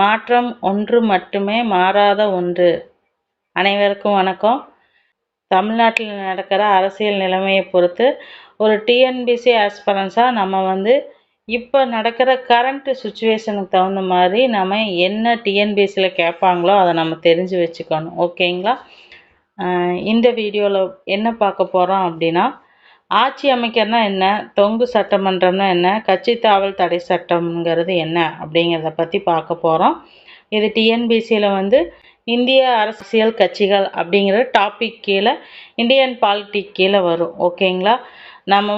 மாற்றம் ஒன்று மட்டுமே மாறாத ஒன்று. அனைவருக்கும் வணக்கம். தமிழ்நாட்டில் நடக்கிற அரசியல் நிலைமையை பொறுத்து ஒரு டிஎன்பிசி ஆஸ்பரன்ஸாக நம்ம இப்போ நடக்கிற கரண்ட் சுச்சுவேஷனுக்கு தகுந்த மாதிரி நம்ம என்ன டிஎன்பிசியில் கேட்பாங்களோ அதை நம்ம தெரிஞ்சு வச்சுக்கணும். ஓகேங்களா? இந்த வீடியோவில் என்ன பார்க்க போகிறோம் அப்படின்னா, ஆட்சி அமைக்கிறதுனா என்ன, தொங்கு சட்டமன்றம்னா என்ன, கட்சி தாவல் தடை சட்டம்ங்கிறது என்ன அப்படிங்கிறத பற்றி பார்க்க போகிறோம். இது டிஎன்பிசியில் இந்திய அரசியல் கட்சிகள் அப்படிங்கிற டாபிக் கீழே இந்தியன் பாலிட்டிக் கீழே வரும். ஓகேங்களா? நம்ம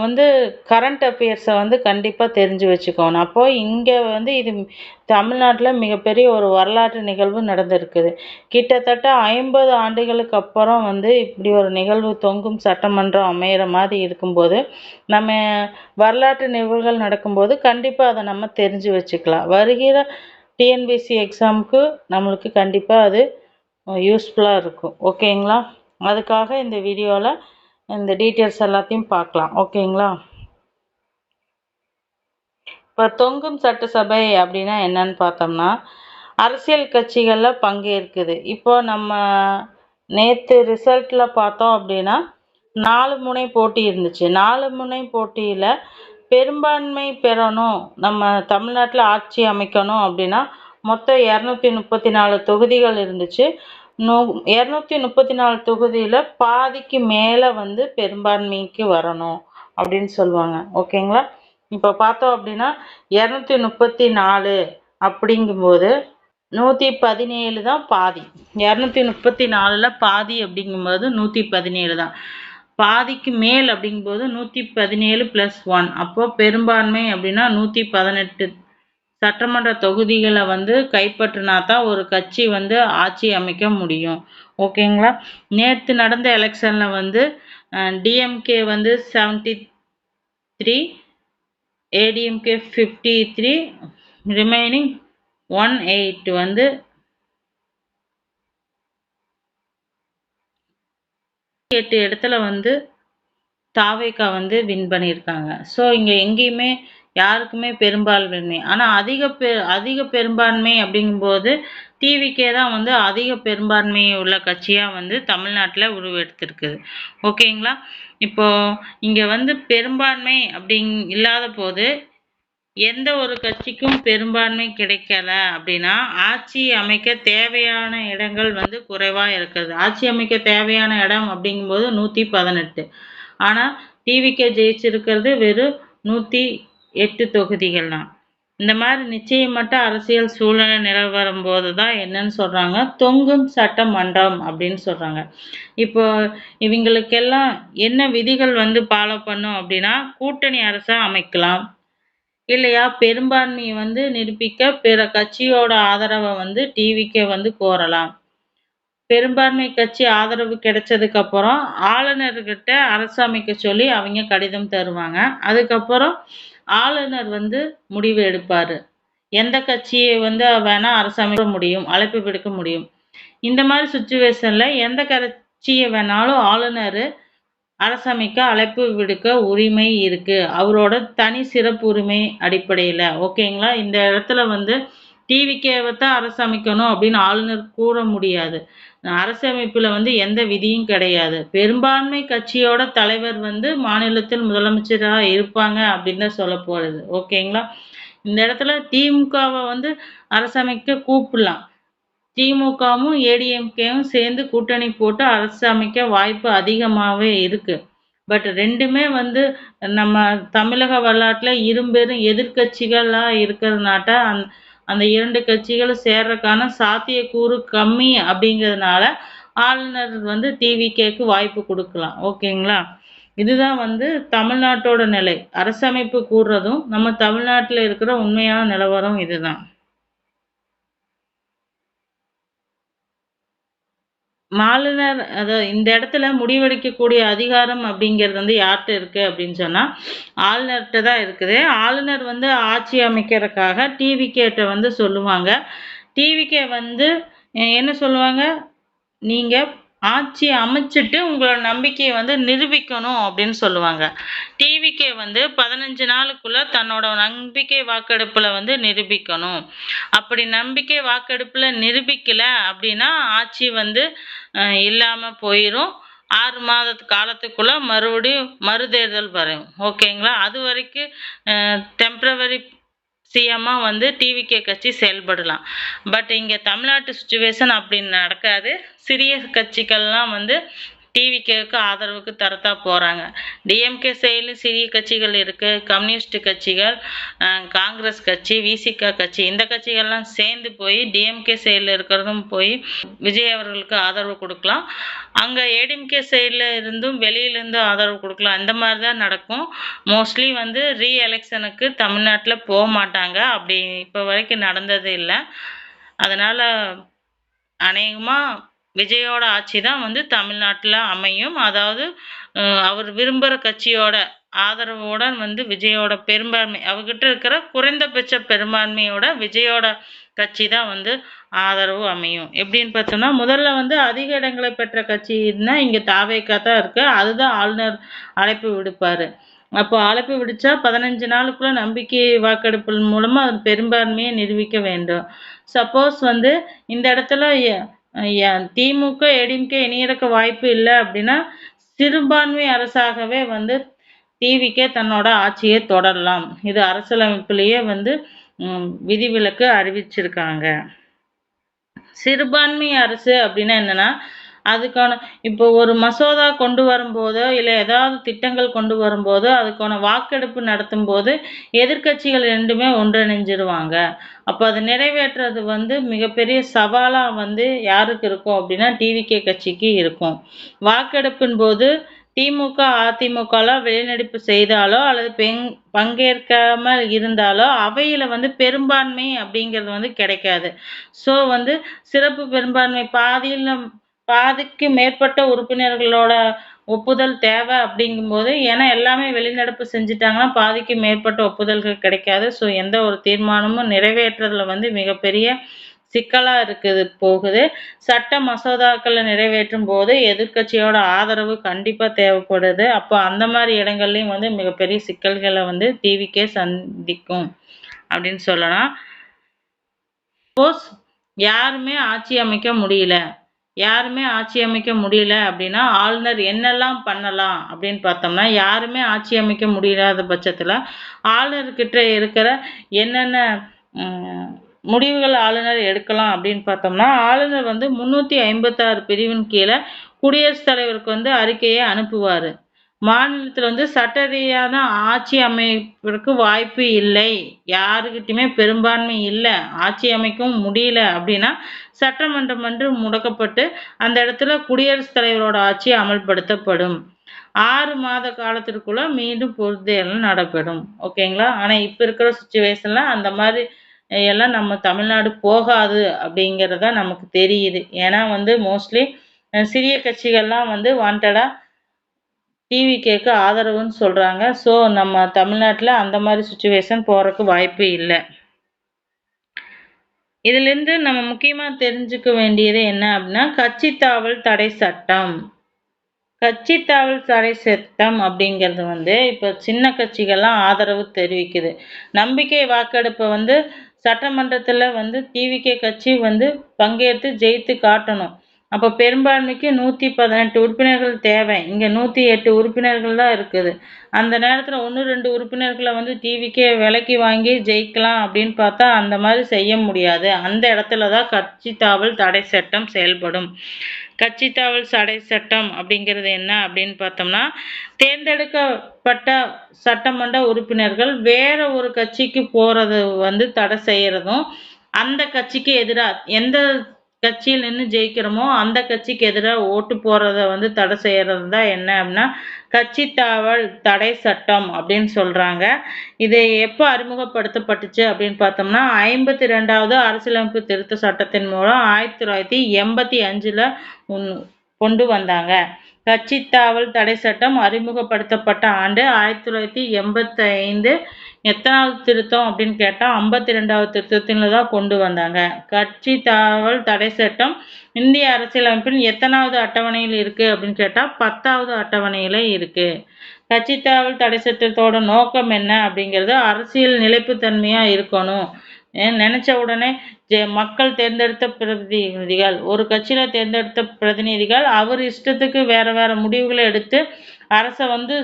கரண்ட் அஃபேர்ஸை கண்டிப்பாக தெரிஞ்சு வச்சுக்கணும். அப்போது இங்கே இது தமிழ்நாட்டில் மிகப்பெரிய ஒரு வரலாற்று நிகழ்வு நடந்திருக்குது. கிட்டத்தட்ட 50 ஆண்டுகளுக்கு அப்புறம் இப்படி ஒரு நிகழ்வு தொங்கும் சட்டமன்றம் அமையிற மாதிரி இருக்கும்போது, நம்ம வரலாற்று நிகழ்வுகள் நடக்கும்போது கண்டிப்பாக அதை நம்ம தெரிஞ்சு வச்சுக்கலாம். வருகிற டிஎன்பிசி எக்ஸாமுக்கு நம்மளுக்கு கண்டிப்பாக அது யூஸ்ஃபுல்லாக இருக்கும். ஓகேங்களா? அதுக்காக இந்த வீடியோவில் இந்த டீட்டெயில்ஸ் எல்லாத்தையும் பார்க்கலாம். ஓகேங்களா? இப்போ தொங்கும் சட்டசபை அப்படின்னா என்னன்னு பார்த்தோம்னா, அரசியல் கட்சிகளில் பங்கேற்குது. இப்போ நம்ம நேற்று ரிசல்ட்டில் பார்த்தோம் அப்படின்னா 4 முனை போட்டி இருந்துச்சு. 4 முனை போட்டியில் பெரும்பான்மை பெறணும், நம்ம தமிழ்நாட்டில் ஆட்சி அமைக்கணும் அப்படின்னா மொத்தம் 234 தொகுதிகள் இருந்துச்சு. 234 தொகுதியில் பாதிக்கு மேலே பெரும்பான்மைக்கு வரணும் அப்படின்னு சொல்லுவாங்க. ஓகேங்களா? இப்போ பார்த்தோம் அப்படின்னா 234 அப்படிங்கும்போது 117 தான் பாதி. 234ல் பாதி அப்படிங்கும்போது 117 தான். பாதிக்கு மேல் அப்படிங்கும்போது 117 + 1, அப்போது பெரும்பான்மை அப்படின்னா 118 சட்டமன்ற தொகுதிகளை கைப்பற்றினா தான் ஒரு கட்சி ஆட்சி அமைக்க முடியும். ஓகேங்களா? நேற்று நடந்த எலெக்ஷனில் டிஎம்கே 73, ஏடிஎம்கே 53, ரிமைனிங் 18 8 இடத்துல தாவேகா வின் பண்ணியிருக்காங்க. ஸோ இங்கே எங்கேயுமே யாருக்குமே பெரும்பான்மை. ஆனால் அதிக பெரும்பான்மை அப்படிங்கும்போது டிவிகே தான் அதிக பெரும்பான்மை உள்ள கட்சியாக தமிழ்நாட்டில் உருவெடுத்திருக்குது. ஓகேங்களா? இப்போது இங்கே பெரும்பான்மை இல்லாத போது எந்த ஒரு கட்சிக்கும் பெரும்பான்மை கிடைக்கல அப்படின்னா ஆட்சி அமைக்க தேவையான இடங்கள் குறைவாக இருக்குது. ஆட்சி அமைக்க தேவையான இடம் அப்படிங்கும்போது 118. ஆனால் டிவிகே ஜெயிச்சிருக்கிறது வெறும் 108 தொகுதிகள் தான். இந்த மாதிரி நிச்சயமற்ற அரசியல் சூழ்நிலை நிலவரும் போது தான் என்னன்னு சொல்கிறாங்க, தொங்கும் சட்டமன்றம் அப்படின்னு சொல்கிறாங்க. இப்போ இவங்களுக்கெல்லாம் என்ன விதிகள் ஃபாலோ பண்ணும் அப்படின்னா, கூட்டணி அரசை அமைக்கலாம், இல்லையா பெரும்பான்மையை நிரூபிக்க பிற கட்சியோட ஆதரவை டிவிகே கோரலாம். பெரும்பான்மை கட்சி ஆதரவு கிடைச்சதுக்கு அப்புறம் ஆளுநர்கிட்ட அரசு அமைக்க சொல்லி அவங்க கடிதம் தருவாங்க. அதுக்கப்புறம் ஆளுநர் முடிவு எடுப்பார். எந்த கட்சியை வேணா அரசு அமைக்க முடியும், அழைப்பு விடுக்க முடியும். இந்த மாதிரி சுச்சுவேஷனில் எந்த கட்சியை வேணாலும் ஆளுநர் அரசமைக்க அழைப்பு விடுக்க உரிமை இருக்குது, அவரோட தனி சிறப்பு உரிமை அடிப்படையில். ஓகேங்களா? இந்த இடத்துல டிவிகேவை தான் அரசமைக்கணும் அப்படின்னு ஆளுநர் கூற முடியாது. அரசமைப்பில் எந்த விதியும் கிடையாது. பெரும்பான்மை கட்சியோட தலைவர் மாநிலத்தில் முதலமைச்சராக இருப்பாங்க அப்படின்னு தான் சொல்ல போகிறது. ஓகேங்களா? இந்த இடத்துல திமுகவை அரசமைக்க கூப்பிடலாம். திமுகவும் ஏடிஎம்கேவும் சேர்ந்து கூட்டணி போட்டு அரசு அமைக்க வாய்ப்பு அதிகமாகவே இருக்குது. பட் ரெண்டுமே நம்ம தமிழக வரலாற்றில் இருபெரும் எதிர்கட்சிகளாக இருக்கிறதுனால அந்த 2 கட்சிகளும் சேர்றதுக்கான சாத்தியக்கூறு கம்மி அப்படிங்கிறதுனால ஆளுநர் டிவிகேக்கு வாய்ப்பு கொடுக்கலாம். ஓகேங்களா? இதுதான் தமிழ்நாட்டோட நிலை. அரசமைப்பு கூறுறதும் நம்ம தமிழ்நாட்டில் இருக்கிற உண்மையான நிலவரம் இதுதான். ஆளுநர் இந்த இடத்துல முடிவெடுக்கக்கூடிய அதிகாரம் அப்படிங்கிறது யார்கிட்ட இருக்குது அப்படின்னு சொன்னால் ஆளுநர்கிட்ட தான் இருக்குது. ஆளுநர் ஆட்சி அமைக்கிறதுக்காக டிவிகேட்ட சொல்லுவாங்க. டிவிகே என்ன சொல்லுவாங்க, நீங்கள் ஆட்சி அமைச்சுட்டு உங்களோட நம்பிக்கைய வந்து நிரூபிக்கணும் அப்படின்னு சொல்லுவாங்க. டிவிகே வந்து 15 நாளுக்குள்ள தன்னோட நம்பிக்கை வாக்கெடுப்புல வந்து நிரூபிக்கணும். அப்படி நம்பிக்கை வாக்கெடுப்புல நிரூபிக்கல அப்படின்னா, ஆட்சி வந்து இல்லாம போயிரும். 6 மாத காலத்துக்குள்ள மறுபடியும் மறுதேர்தல் வரும். ஓகேங்களா? அதுவரைக்கும் டெம்பரவரி சிஎம்மா வந்து டிவிகே கட்சி செயல்படலாம். பட் இங்க தமிழ்நாட்டு சிச்சுவேஷன் அப்படி நடக்காது. சிறிய கட்சிகள்லாம் வந்து டிவிகேவுக்கு ஆதரவுக்கு தரத்தா போறாங்க. டிஎம்கே சைடுலயும் சிறிய கட்சிகள் இருக்கு. கம்யூனிஸ்ட் கட்சிகள், காங்கிரஸ் கட்சி, விசிக கட்சி இந்த கட்சிகள்லாம் சேர்ந்து போய் டிஎம்கே சைடுல இருக்கிறதும் போய் விஜய் அவர்களுக்கு ஆதரவு கொடுக்கலாம். அங்க ஏடிஎம்கே சைடுல இருந்தும் வெளியில இருந்து ஆதரவு கொடுக்கலாம். அந்த மாதிரி தான் நடக்கும். மோஸ்ட்லி வந்து எலெக்ஷனுக்கு தமிழ்நாட்டுல போக மாட்டாங்க. அப்படி இப்ப வரைக்கும் நடந்தது இல்ல. அதனால அநேகமா விஜயோட ஆட்சி தான் வந்து தமிழ்நாட்டுல அமையும். அதாவது அவர் விரும்புற கட்சியோட ஆதரவோட வந்து விஜயோட பெரும்பான்மை அவர்கிட்ட இருக்கிற குறைந்தபட்ச பெரும்பான்மையோட விஜயோட கட்சி தான் வந்து ஆதரவு அமையும். எப்படின்னு பார்த்தோம்னா, முதல்ல வந்து அதிக இடங்களை பெற்ற கட்சின்னா இங்க தாவேகா தான் இருக்கு. அதுதான் ஆளுநர் அழைப்பு விடுப்பாரு. அப்போ அழைப்பு விடுச்சா 15 நாளுக்குள்ள நம்பிக்கை வாக்கெடுப்பு மூலமா அது பெரும்பான்மையை நிரூபிக்க வேண்டும். சப்போஸ் வந்து இந்த இடத்துல திமுக, ஏடிஎம்கே இணையறக்க வாய்ப்பு இல்ல அப்படின்னா, சிறுபான்மை அரசாகவே வந்து டிவிகே தன்னோட ஆட்சியை தொடரலாம். இது அரசியலமைப்பிலேயே வந்து விதிவிலக்கு அறிவிச்சிருக்காங்க. சிறுபான்மை அரசு அப்படின்னா என்னன்னா, அதுக்கான இப்போ ஒரு மசோதா கொண்டு வரும்போதோ, இல்ல ஏதாவது திட்டங்கள் கொண்டு வரும்போதோ, அதுக்கான வாக்கெடுப்பு நடத்தும்போது எதிர்க்கட்சிகள் 2மே ஒன்றிணைஞ்சிருவாங்க. அப்ப அத நிறைவேற்றுறது வந்து மிகப்பெரிய சவாலா வந்து யாருக்கு இருக்கும் அப்படின்னா, டிவிகே கட்சிக்கு இருக்கும். வாக்கெடுப்பின் போது திமுக, அதிமுகலாம் வெளிநடப்பு செய்தாலோ அல்லது பங்கேற்காம இருந்தாலோ அவையில வந்து பெரும்பான்மை அப்படிங்கிறது வந்து கிடைக்காது. ஸோ வந்து சிறப்பு பெரும்பான்மை பாதிக்கு மேற்பட்ட உறுப்பினர்களோட ஒப்புதல் தேவை அப்படிங்கும்போது, ஏன்னா எல்லாமே வெளிநடப்பு செஞ்சுட்டாங்கன்னா பாதிக்கு மேற்பட்ட ஒப்புதல்கள் கிடைக்காது. ஸோ எந்த ஒரு தீர்மானமும் நிறைவேற்றுறதுல வந்து மிகப்பெரிய சிக்கலா போகுது. சட்ட மசோதாக்களை நிறைவேற்றும் போது எதிர்க்கட்சியோட ஆதரவு கண்டிப்பா தேவைப்படுது. அப்போ அந்த மாதிரி இடங்கள்லயும் வந்து மிகப்பெரிய சிக்கல்களை வந்து டிவிகே சந்திக்கும் அப்படின்னு சொல்லலாம். சப்போஸ் யாருமே ஆட்சி அமைக்க முடியல அப்படின்னா ஆளுநர் என்னெல்லாம் பண்ணலாம் அப்படின்னு பார்த்தோம்னா, யாருமே ஆட்சி அமைக்க முடியாத பட்சத்துல ஆளுநர்கிட்ட இருக்கிற என்னென்ன முடிவுகள் ஆளுநர் எடுக்கலாம் அப்படின்னு பார்த்தோம்னா, ஆளுநர் வந்து 356 பிரிவின் கீழே குடியரசுத் தலைவருக்கு வந்து அறிக்கையை அனுப்புவாரு. மாநிலத்துல வந்து சட்ட ரீதியான ஆட்சி அமைப்பதற்கு வாய்ப்பு இல்லை, யாருகிட்டயுமே பெரும்பான்மை இல்ல, ஆட்சி அமைக்கவும் முடியல அப்படின்னா சட்டமன்றம் வந்து முடக்கப்பட்டு அந்த இடத்துல குடியரசுத் தலைவரோட ஆட்சி அமல்படுத்தப்படும். 6 மாத காலத்திற்குள்ள மீண்டும் பொதுத்தேர்தல் நடைபெறும். ஓகேங்களா? ஆனா இப்ப இருக்கிற சிச்சுவேஷன்ல அந்த மாதிரி எல்லாம் நம்ம தமிழ்நாடு போகாது அப்படிங்கிறது தான் நமக்கு தெரியுது. ஏன்னா வந்து மோஸ்ட்லி சிறிய கட்சிகள்லாம் வந்து வாண்டடா டிவிகேக்கு ஆதரவுன்னு சொல்றாங்க. ஸோ நம்ம தமிழ்நாட்டுல அந்த மாதிரி சிச்சுவேஷன் போறதுக்கு வாய்ப்பு இல்ல. இதிலிருந்து நம்ம முக்கியமா தெரிஞ்சுக்க வேண்டியது என்ன அப்படின்னா, கட்சித்தாவல் தடை சட்டம். கட்சித்தாவல் தடை சட்டம் அப்படிங்கிறது வந்து இப்ப சின்ன கட்சிகள்லாம் ஆதரவு தெரிவிக்குது. நம்பிக்கை வாக்கெடுப்பை வந்து சட்டமன்றத்துல வந்து டிவிகே கட்சி வந்து பங்கேற்று ஜெயித்து காட்டணும். அப்ப பெரும்பான்மைக்கு 118 உறுப்பினர்கள் தேவை. இங்க 108 உறுப்பினர்கள் தான் இருக்குது. அந்த நேரத்துல 1, 2 உறுப்பினர்களை வந்து டிவிகே விலைக்கு வாங்கி ஜெயிக்கலாம் அப்படின்னு பார்த்தா அந்த மாதிரி செய்ய முடியாது. அந்த இடத்துல தான் கட்சி தாவல் தடை சட்டம் செயல்படும். கட்சி தாவல் தடை சட்டம் அப்படிங்கிறது என்ன அப்படின்னு பார்த்தோம்னா, தேர்ந்தெடுக்கப்பட்ட சட்டமன்ற உறுப்பினர்கள் வேற ஒரு கட்சிக்கு போறது வந்து தடை செய்யறதும், அந்த கட்சிக்கு எதிரா எந்த கட்சியில் நின்னு ஜெயிக்கிறோமோ அந்த கட்சிக்கு எதிரா ஓட்டு போடுறத வந்து தடை செய்யறது தான் என்ன அப்படின்னா கட்சி தாவல் தடை சட்டம் அப்படின்னு சொல்றாங்க. இது எப்போ அறிமுகப்படுத்தப்பட்டுச்சு அப்படின்னு பார்த்தோம்னா 52வது அரசியலமைப்பு திருத்த சட்டத்தின் மூலம் 1985ல கொண்டு வந்தாங்க. கட்சி தாவல் தடை சட்டம் அறிமுகப்படுத்தப்பட்ட ஆண்டு 1985. எத்தனாவது திருத்தம் அப்படின்னு கேட்டால் 52வது திருத்தத்தில் தான் கொண்டு வந்தாங்க. கட்சி தாவல் தடை சட்டம் இந்திய அரசியலமைப்பின் எத்தனாவது அட்டவணையில் இருக்குது அப்படின்னு கேட்டால் 10வது அட்டவணையில் இருக்குது. கட்சி தாவல் தடை சட்டத்தோட நோக்கம் என்ன அப்படிங்கிறது அரசியல் நிலைப்புத்தன்மையாக இருக்கணும். நினைச்ச உடனே மக்கள் தேர்ந்தெடுத்த பிரதிநிதிகள், ஒரு கட்சியில தேர்ந்தெடுத்த பிரதிநிதிகள் அவர் இஷ்டத்துக்கு வேற வேற முடிவுகளை எடுத்து அரசை வந்து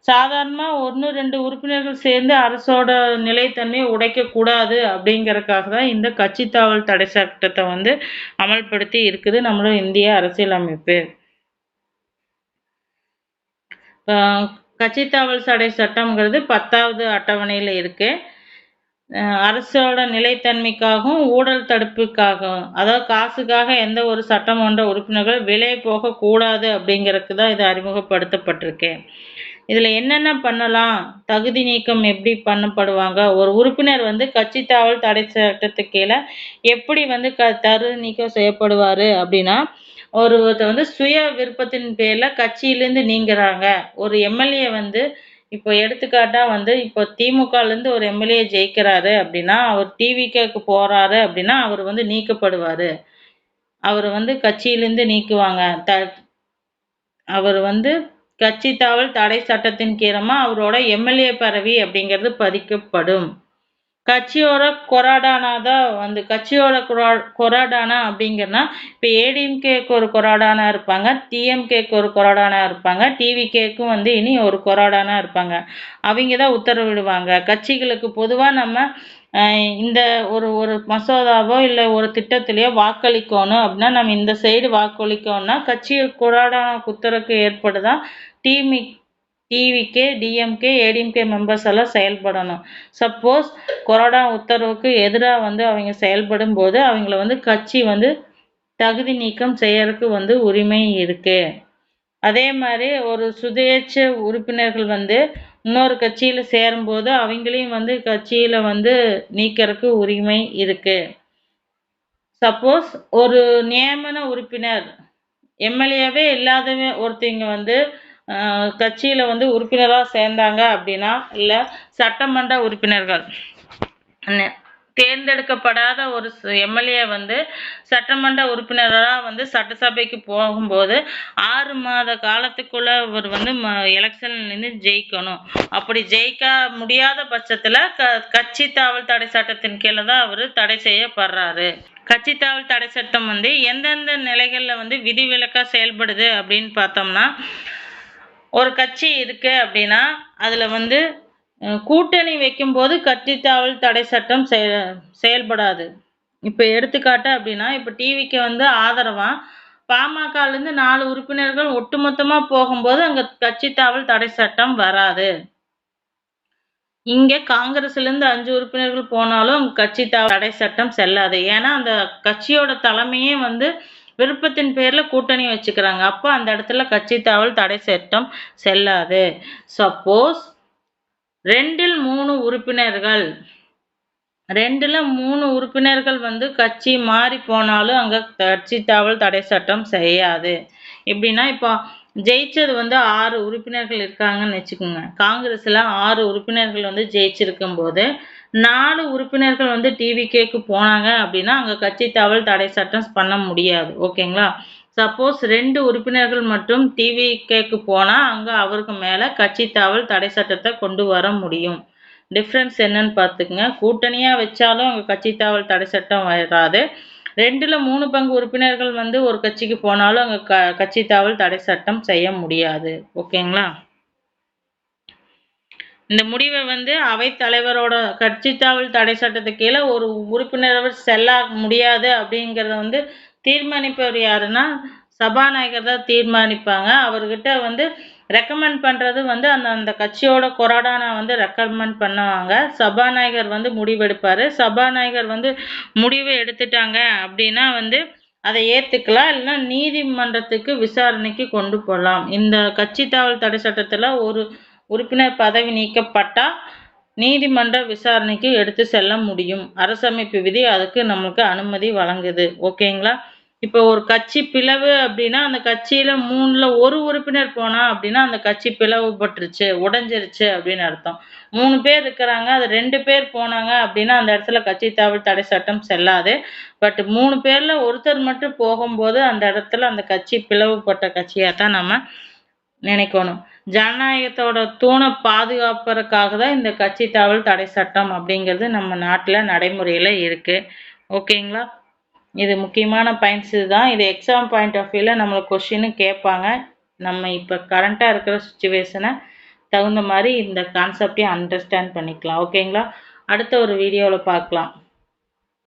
சாதாரணமா 1-2 உறுப்பினர்கள் சேர்ந்து அரசோட நிலைத்தன்மையை உடைக்க கூடாது அப்படிங்கறதுக்காக தான் இந்த கட்சி தாவல் தடை சட்டத்தை வந்து அமல்படுத்தி இருக்குது நம்மளோட இந்திய அரசியலமைப்பு. கட்சி தாவல் தடை சட்டம்ங்கிறது 10வது அட்டவணையில இருக்கு. அரசோட நிலைத்தன்மைக்காகவும் ஊழல் தடுப்புக்காகவும், அதாவது காசுக்காக எந்த ஒரு சட்டமன்ற உறுப்பினர்கள் விலை போகக்கூடாது அப்படிங்கிறதுக்கு தான் இது அறிமுகப்படுத்தப்பட்டிருக்கு. இதில் என்னென்ன பண்ணலாம், தகுதி நீக்கம் எப்படி பண்ணப்படுவாங்க, ஒரு உறுப்பினர் வந்து கட்சி தாவல் தடை சட்டத்துக்கு கீழே எப்படி வந்து தகுதி நீக்கம் செய்யப்படுவார் அப்படின்னா, ஒருத்தர் வந்து சுய விருப்பத்தின் பேரில் கட்சியிலேருந்து நீங்கிறாங்க. ஒரு எம்எல்ஏ வந்து இப்போ எடுத்துக்காட்டா வந்து இப்போ திமுகலேருந்து ஒரு எம்எல்ஏ ஜெயிக்கிறாரு அப்படின்னா, அவர் டிவிகேக்கு போறாரு அப்படின்னா, அவர் வந்து நீக்கப்படுவாரு. அவர் வந்து கட்சியிலேருந்து நீக்குவாங்க. அவர் வந்து கட்சி தாவல் தடை சட்டத்தின் கீழமா அவரோட எம்எல்ஏ பதவி அப்படிங்கிறது பறிக்கப்படும். கட்சியோட கொறாடானா தான் வந்து கட்சியோட கொறாடானா அப்படிங்கன்னா, இப்போ ஏடிஎம்கேக்கு ஒரு கொறாடானா இருப்பாங்க, டிஎம்கேக்கு ஒரு கொறாடானா இருப்பாங்க, டிவிகேக்கும் வந்து இனி ஒரு கொறாடானா இருப்பாங்க. அவங்க தான் உத்தரவிடுவாங்க. கட்சிகளுக்கு பொதுவாக நம்ம இந்த ஒரு ஒரு மசோதாவோ இல்லை ஒரு திட்டத்திலேயோ வாக்களிக்கணும் அப்படின்னா, நம்ம இந்த சைடு வாக்களிக்கணும்னா கட்சி கொறாடானா உத்தரவுக்கு ஏற்படுதான் டிவிகே, டிஎம்கே, ஏடிஎம்கே மெம்பர்ஸ் எல்லாம் செயல்படணும். சப்போஸ் கொறடா உத்தரவுக்கு எதிராக வந்து அவங்க செயல்படும் போது அவங்கள வந்து கட்சி வந்து தகுதி நீக்கம் செய்யறதுக்கு வந்து உரிமை இருக்கு. அதே மாதிரி ஒரு சுதேட்ச உறுப்பினர்கள் வந்து இன்னொரு கட்சியில சேரும்போது அவங்களையும் வந்து கட்சியில வந்து நீக்கிறதுக்கு உரிமை இருக்கு. சப்போஸ் ஒரு நியமன உறுப்பினர் எம்எல்ஏவே இல்லாதவ ஒருத்தங்க வந்து கட்சியில வந்து உறுப்பினராக சேர்ந்தாங்க அப்படின்னா, இல்லை சட்டமன்ற உறுப்பினர்கள் தேர்ந்தெடுக்கப்படாத ஒரு எம்எல்ஏ வந்து சட்டமன்ற உறுப்பினராக வந்து சட்டசபைக்கு போகும்போது 6 மாத காலத்துக்குள்ள அவர் வந்து எலெக்ஷன்லேருந்து ஜெயிக்கணும். அப்படி ஜெயிக்க முடியாத பட்சத்தில் கட்சி தாவல் தடை சட்டத்தின் கீழே தான் அவர் தடை செய்யப்படுறாரு. கட்சி தாவல் தடை சட்டம் வந்து எந்தெந்த நிலைகளில் வந்து விதிவிலக்கா செயல்படுது அப்படின்னு பார்த்தோம்னா, ஒரு கட்சி இருக்கு அப்படின்னா அதில் வந்து கூட்டணி வைக்கும்போது கட்சி தாவல் தடை சட்டம் செயல்படாது. இப்போ எடுத்துக்காட்டு அப்படின்னா, இப்போ டிவிக்கு வந்து ஆதரவா பாமகலேருந்து 4 உறுப்பினர்கள் ஒட்டுமொத்தமாக போகும்போது அங்கே கட்சி தாவல் தடை சட்டம் வராது. இங்கே காங்கிரஸ்லேருந்து 5 உறுப்பினர்கள் போனாலும் அங்கே கட்சி தடை சட்டம் செல்லாது. ஏன்னா அந்த கட்சியோட தலைமையே வந்து விருப்பத்தின் பேரில் கூட்டணி வச்சுக்கிறாங்க. அப்போ அந்த இடத்துல கட்சி தாவல் தடை சட்டம் செல்லாது. சப்போஸ் 2ல் 3 உறுப்பினர்கள் 2ல் 3 உறுப்பினர்கள் வந்து கட்சி மாறி போனாலும் அங்கே கட்சி தாவல் தடை சட்டம் செய்யாது. எப்படின்னா, இப்போ ஜெயிச்சது வந்து 6 உறுப்பினர்கள் இருக்காங்கன்னு வச்சுக்கோங்க. காங்கிரஸில் 6 உறுப்பினர்கள் வந்து ஜெயிச்சிருக்கும் போது 4 உறுப்பினர்கள் வந்து டிவிகேக்கு போனாங்க அப்படின்னா அங்கே கட்சி தாவல் தடை சட்டம் பண்ண முடியாது. ஓகேங்களா? சப்போஸ் 2 உறுப்பினர்கள் மட்டும் டிவிகேக்கு போனால் அங்கே அவருக்கு மேலே கட்சி தாவல் தடை சட்டத்தை கொண்டு வர முடியும். டிஃப்ரென்ஸ் என்னன்னு பார்த்துக்குங்க. கூட்டணியாக வச்சாலும் அங்கே கட்சி தாவல் தடை சட்டம் வராது. 2ல் 3 பங்கு உறுப்பினர்கள் வந்து ஒரு கட்சிக்கு போனாலும் அங்கே கட்சி தாவல் தடை சட்டம் செய்ய முடியாது. ஓகேங்களா? இந்த முடிவை வந்து அவைத்தலைவரோட கட்சி தாவல் தடை சட்டத்துக்கு கீழே ஒரு உறுப்பினர் செல்ல முடியாது அப்படிங்கிறத வந்து தீர்மானிப்பவர் யாருன்னா சபாநாயகர் தான் தீர்மானிப்பாங்க. அவர்கிட்ட வந்து ரெக்கமெண்ட் பண்ணுறது வந்து அந்த கட்சியோட கொறாடானா வந்து ரெக்கமெண்ட் பண்ணுவாங்க. சபாநாயகர் வந்து முடிவெடுப்பார். சபாநாயகர் வந்து முடிவு எடுத்துட்டாங்க அப்படின்னா வந்து அதை ஏற்றுக்கலாம், இல்லைன்னா நீதிமன்றத்துக்கு விசாரணைக்கு கொண்டு போகலாம். இந்த கட்சி தாவல் தடை சட்டத்தில் ஒரு உறுப்பினர் பதவி நீக்கப்பட்டால் நீதிமன்ற விசாரணைக்கு எடுத்து செல்ல முடியும். அரசமைப்பு விதி அதுக்கு நம்மளுக்கு அனுமதி வழங்குது. ஓகேங்களா? இப்போ ஒரு கட்சி பிளவு அப்படின்னா, அந்த கட்சியில 3ல 1 உறுப்பினர் போனா அப்படின்னா, அந்த கட்சி பிளவுபட்டுருச்சு, உடைஞ்சிருச்சு அப்படின்னு அர்த்தம். 3 பேர் இருக்கிறாங்க. அது 2 பேர் போனாங்க அப்படின்னா, அந்த இடத்துல கட்சி தாவல் தடை சட்டம் செல்லாது. பட் 3 பேர்ல ஒருத்தர் மட்டும் போகும்போது, அந்த இடத்துல அந்த கட்சி பிளவுபட்ட கட்சியா தான் நம்ம நினைக்கணும். ஜனநாயகத்தோட தூண பாதுகாப்பதற்காக தான் இந்த கட்சி தாவல் தடை சட்டம் அப்படிங்கிறது நம்ம நாட்டுல நடைமுறையில இருக்கு. ஓகேங்களா? இது முக்கியமான பாயிண்ட்ஸ் இதுதான். இது எக்ஸாம் பாயிண்ட் ஆஃப் வியூல நம்மள கொஸ்டினும் கேட்பாங்க. நம்ம இப்ப கரண்ட்டா இருக்கிற சிச்சுவேஷன தகுந்த மாரி இந்த கான்செப்டையும் அண்டர்ஸ்டாண்ட் பண்ணிக்கலாம். ஓகேங்களா? அடுத்த ஒரு வீடியோல பார்க்கலாம்.